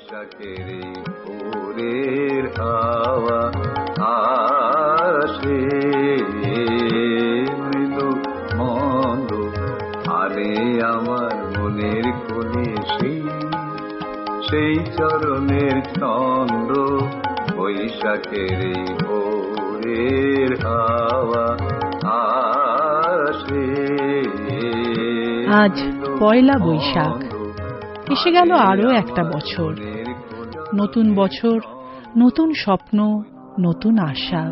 বৈশাখের ভোরের হাওয়া আসে মৃদু মন্দ আরে আমার মনের কোণে সেই চরণের ছন্দ বৈশাখের ভোরের হাওয়া আসে। আজ পয়লা বৈশাখ, এসে গেল আরো একটা বছর। নতুন বছর, নতুন স্বপ্ন, নতুন আশা।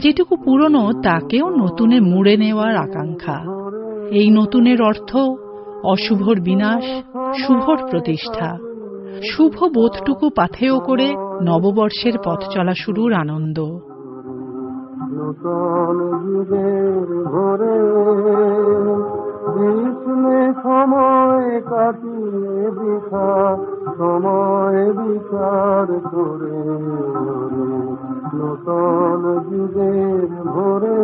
যেটুকু পুরনো তাকেও নতুনে মুড়ে নেওয়ার আকাঙ্ক্ষা। এই নতুনের অর্থ অশুভর বিনাশ, শুভর প্রতিষ্ঠা। শুভ বোধটুকু পাথেয় করে নববর্ষের পথ চলা শুরুর আনন্দ। নতুন যুগের ভোরে গ্রীষ্মে সময় কাটিয়ে বৃথা সময় বিচার করে। নতুন যুগের ভোরে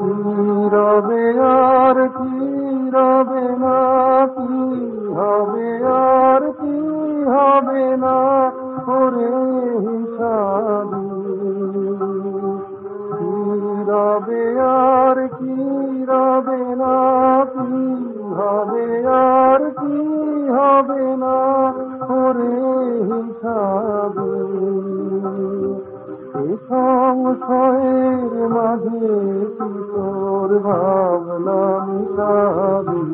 কি রবে আর কি রবে না, কি হবে আর কি হবে না করে হিসাবি। রবে আর কি রবে না, কি হবে আর কি হবে না করে হিসাবে। সংশয়ের মাঝে কিশোর ভাবনা মিশাবি।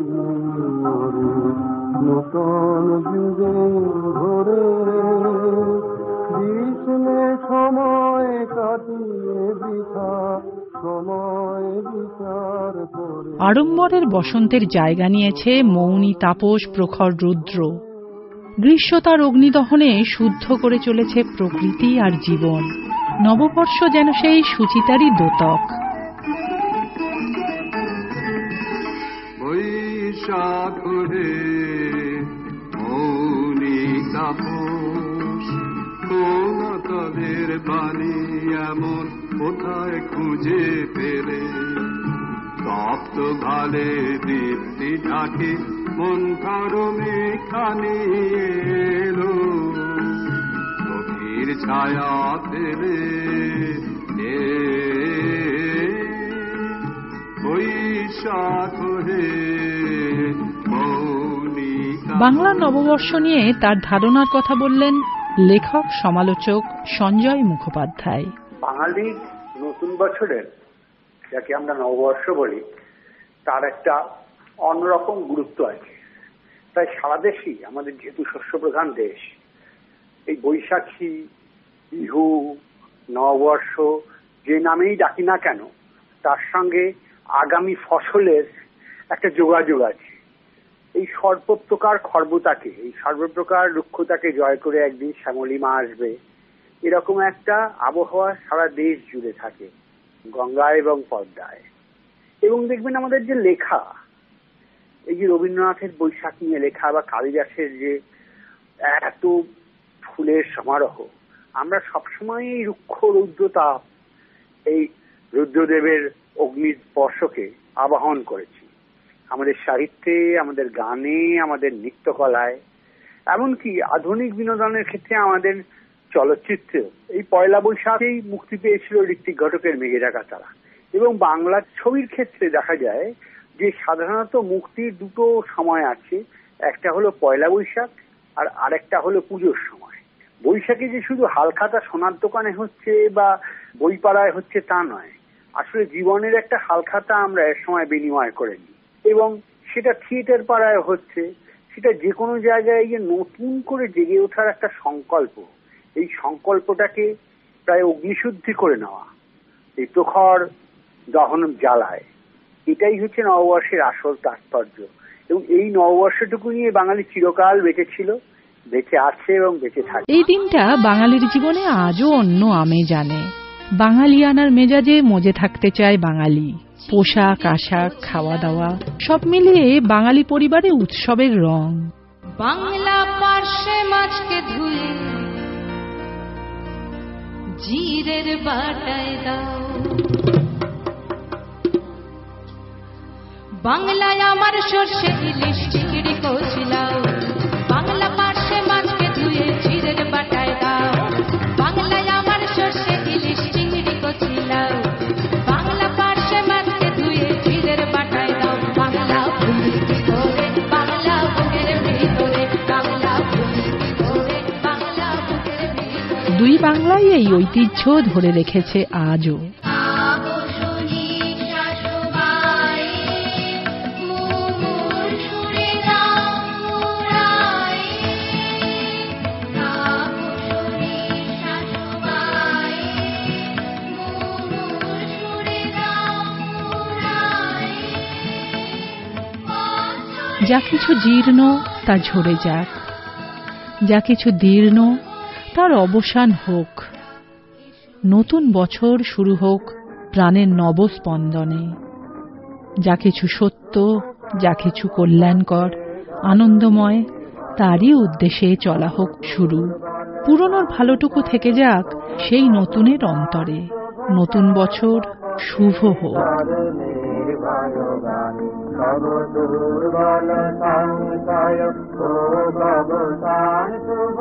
নতুন যুগের ভোরে গ্রীষ্মে সময় কাটিয়ে বৃথা সময় বিচার করে। আড়ম্বরের বসন্তের জায়গা নিয়েছে মৌনী তাপস প্রখর রুদ্র। গ্রীষ্ম তার অগ্নিদহনে শুদ্ধ করে চলেছে প্রকৃতি আর জীবন। নববর্ষ যেন সেই সুচিতারই দোতক। বৈশাখ রে মৌনী তাপস, কোন তদের বাণী এমন কোথায় খুঁজে পেলে? তপ্ত ভালে দীপ্তি ঢাকে মন ধরমে খানি এলো, গভীর ছায়া ফেলে বৈশাখ রে মৌনী। বাংলা নববর্ষ নিয়ে তার ধারণার কথা বললেন লেখক সমালোচক সঞ্জয় মুখোপাধ্যায়। বাঙালির নতুন বছরের, যাকে আমরা নববর্ষ বলি, তার একটা অন্যরকম গুরুত্ব আছে। তাই সারা দেশই, আমাদের যেহেতু শস্যপ্রধান দেশ, এই বৈশাখী, বিহু, নববর্ষ যে নামেই ডাকি না কেন, তার সঙ্গে আগামী ফসলের একটা যোগাযোগ আছে। এই সর্বপ্রকার খর্বতাকে, এই সর্বপ্রকার রুক্ষতাকে জয় করে একদিন শ্যামলী মা আসবে, এরকম একটা আবহাওয়া সারা দেশ জুড়ে থাকে, গঙ্গায় এবং পদ্মায়। এবং দেখবেন আমাদের যে লেখা, এই যে রবীন্দ্রনাথের বৈশাখ নিয়ে লেখা বা কালিদাসের যে এত ফুলের সমারোহ, আমরা সবসময় এই রুক্ষ রৌদ্রতাপ, এই রুদ্রদেবের অগ্নি স্পর্শকে আবাহন করেছি আমাদের সাহিত্যে, আমাদের গানে, আমাদের নৃত্যকলায়, এমনকি আধুনিক বিনোদনের ক্ষেত্রে আমাদের চলচ্চিত্রেও। এই পয়লা বৈশাখেই মুক্তি পেয়েছিল ঋত্বিক ঘটকের মেঘে ঢাকা তারা। এবং বাংলা ছবির ক্ষেত্রে দেখা যায় যে সাধারণত মুক্তির দুটো সময় আছে, একটা হলো পয়লা বৈশাখ আর আরেকটা হলো পুজোর সময়। বৈশাখে যে শুধু হালখাতা সোনার দোকানে হচ্ছে বা বইপাড়ায় হচ্ছে তা নয়, আসলে জীবনের একটা হালখাতা আমরা এর সময় বিনিময় করে নিই, এবং সেটা থিয়েটার পাড়ায় হচ্ছে, সেটা যে কোনো জায়গায় গিয়ে নতুন করে জেগে ওঠার একটা সংকল্প। এই সংকল্পটাকে প্রায় অগ্নিশুদ্ধি করে নেওয়া, এই প্রখর দহন জ্বালায়, এটাই হচ্ছে নববর্ষের আসল তাৎপর্য। এবং এই নববর্ষটুকু নিয়ে বাঙালি চিরকাল বেঁচে ছিল, বেঁচে আছে এবং বেঁচে থাকে। এই দিনটা বাঙালির জীবনে আজও অন্য আমেজ আনে। বাঙালিয়ানার মেজাজে মজে থাকতে চায় বাঙালি। পোশাক আশাক, খাওয়া দাওয়া সব মিলিয়ে বাঙালি পরিবারে উৎসবের রং। বাংলা পার্শ্বে মাছকে ধুয়ে জিরের বাটায় দাও, বাংলায় আমার সর্ষে ইলিশ চিংড়ি কচলাও, বাংলা পার্শ্বে মাছ দুই বাংলাই এই ঐতিহ্য ধরে রেখেছে আজও। যা কিছু জীর্ণ তা ঝরে যাক, যা কিছু দীর্ণ তার অবসান হোক। নতুন বছর শুরু হোক প্রাণের নবস্পন্দনে। যা কিছু সত্য, যা কিছু কল্যাণকর, আনন্দময়, তারই উদ্দেশ্যে চলা হোক শুরু। পুরনোর ভালোটুকু থেকে যাক সেই নতুনের অন্তরে। নতুন বছর শুভ হোক। দুর্বল সংশয় ও ভবসান শুভ